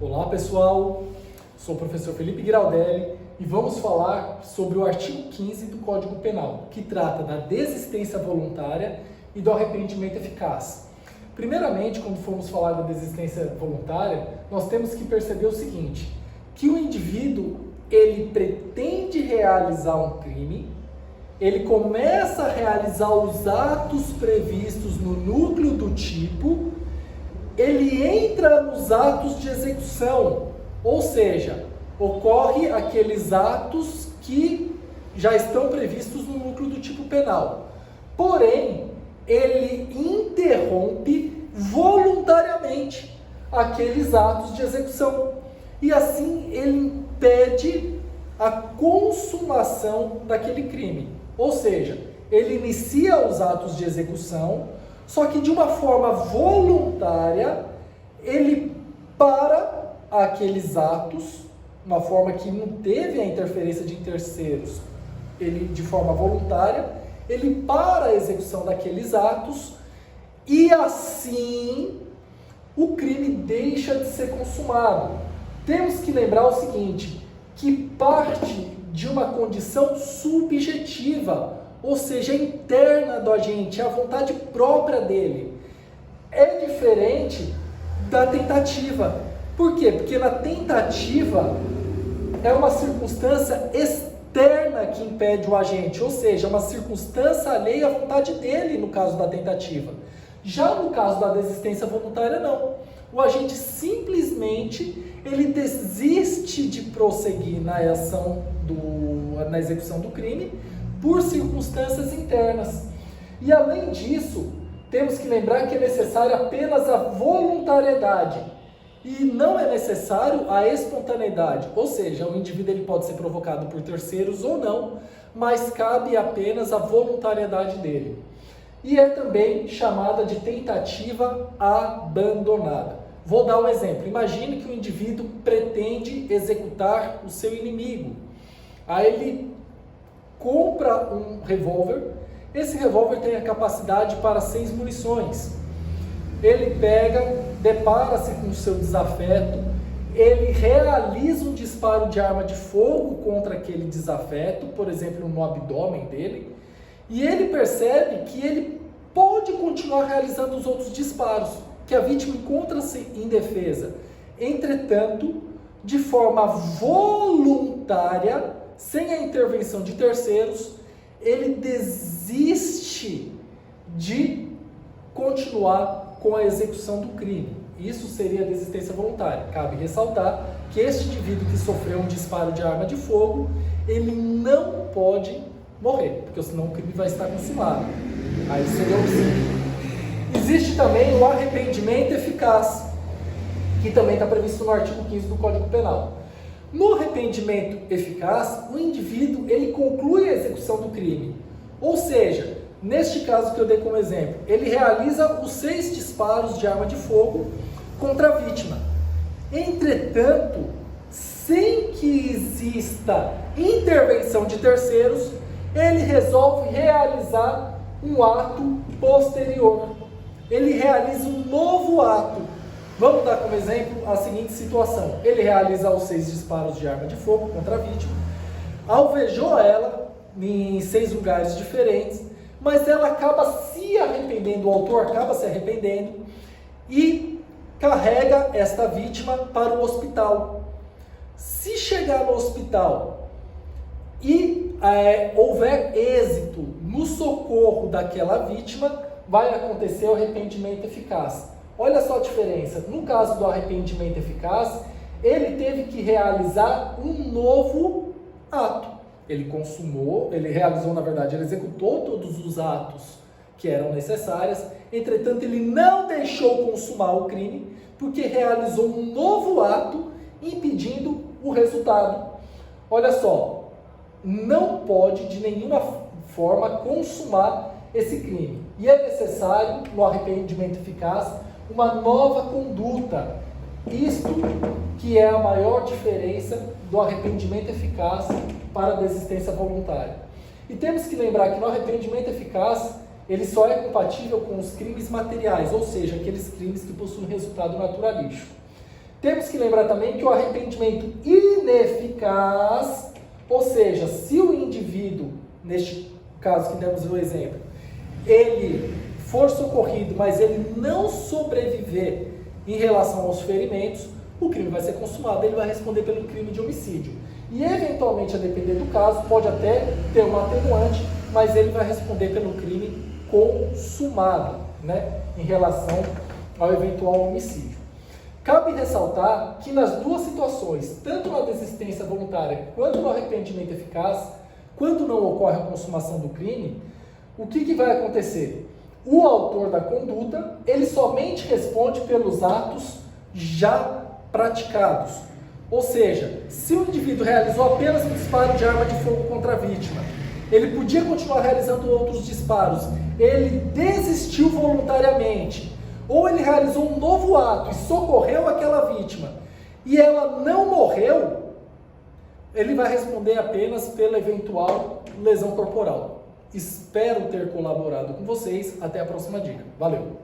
Olá pessoal, sou o professor Felipe Giraldelli e vamos falar sobre o artigo 15 do Código Penal, que trata da desistência voluntária e do arrependimento eficaz. Primeiramente, quando formos falar da desistência voluntária, nós temos que perceber o seguinte, que o indivíduo, ele pretende realizar um crime, ele começa a realizar os atos previstos no núcleo do tipo, ele entra nos atos de execução, ou seja, ocorre aqueles atos que já estão previstos no núcleo do tipo penal. Porém, ele interrompe voluntariamente aqueles atos de execução. E assim ele impede a consumação daquele crime. Ou seja, ele inicia os atos de execução, só que de uma forma voluntária, ele para aqueles atos, uma forma que não teve a interferência de terceiros, ele de forma voluntária, ele para a execução daqueles atos e assim o crime deixa de ser consumado. Temos que lembrar o seguinte, que parte de uma condição subjetiva, ou seja, interna do agente, é a vontade própria dele. É diferente da tentativa. Por quê? Porque na tentativa é uma circunstância externa que impede o agente, ou seja, uma circunstância alheia à vontade dele no caso da tentativa. Já no caso da desistência voluntária, não. O agente simplesmente ele desiste de prosseguir na na execução do crime por circunstâncias internas. E além disso, temos que lembrar que é necessária apenas a voluntariedade e não é necessário a espontaneidade, ou seja, o indivíduo ele pode ser provocado por terceiros ou não, mas cabe apenas a voluntariedade dele. E é também chamada de tentativa abandonada. Vou dar um exemplo. Imagine que o indivíduo pretende executar o seu inimigo. Aí ele compra um revólver. Esse revólver tem a capacidade para 6 munições. Ele pega, depara-se com o seu desafeto, ele realiza um disparo de arma de fogo contra aquele desafeto, por exemplo, no abdômen dele, e ele percebe que ele pode continuar realizando os outros disparos, que a vítima encontra-se indefesa. Entretanto, de forma voluntária, sem a intervenção de terceiros, ele desiste de continuar com a execução do crime. Isso seria a desistência voluntária. Cabe ressaltar que este indivíduo que sofreu um disparo de arma de fogo, ele não pode morrer, porque senão o crime vai estar consumado. Aí seria o sim. Existe também o arrependimento eficaz, que também está previsto no artigo 15 do Código Penal. No arrependimento eficaz, o indivíduo ele conclui a execução do crime. Ou seja, neste caso que eu dei como exemplo, ele realiza os 6 disparos de arma de fogo contra a vítima. Entretanto, sem que exista intervenção de terceiros, ele resolve realizar um ato posterior. Ele realiza um novo ato. Vamos dar como exemplo a seguinte situação. Ele realiza os 6 disparos de arma de fogo contra a vítima, alvejou ela em 6 lugares diferentes, mas ela acaba se arrependendo, o autor acaba se arrependendo e carrega esta vítima para o hospital. Se chegar no hospital e houver êxito no socorro daquela vítima, vai acontecer o arrependimento eficaz. Olha só a diferença. No caso do arrependimento eficaz, ele teve que realizar um novo ato. Ele consumou, ele realizou, na verdade, ele executou todos os atos que eram necessários, entretanto, ele não deixou consumar o crime, porque realizou um novo ato, impedindo o resultado. Olha só, não pode de nenhuma forma consumar esse crime. E é necessário, no arrependimento eficaz, uma nova conduta. Isto que é a maior diferença do arrependimento eficaz para a desistência voluntária. E temos que lembrar que no arrependimento eficaz, ele só é compatível com os crimes materiais, ou seja, aqueles crimes que possuem resultado naturalístico. Temos que lembrar também que o arrependimento ineficaz, ou seja, se o indivíduo, neste caso que demos o exemplo, ele for socorrido, mas ele não sobreviver em relação aos ferimentos, o crime vai ser consumado, ele vai responder pelo crime de homicídio. E eventualmente, a depender do caso, pode até ter uma atenuante, mas ele vai responder pelo crime consumado, né, em relação ao eventual homicídio. Cabe ressaltar que nas duas situações, tanto na desistência voluntária quanto no arrependimento eficaz, quando não ocorre a consumação do crime, o que vai acontecer? O autor da conduta, ele somente responde pelos atos já praticados. Ou seja, se o indivíduo realizou apenas um disparo de arma de fogo contra a vítima, ele podia continuar realizando outros disparos, ele desistiu voluntariamente, ou ele realizou um novo ato e socorreu aquela vítima, e ela não morreu, ele vai responder apenas pela eventual lesão corporal. Espero ter colaborado com vocês. Até a próxima dica. Valeu!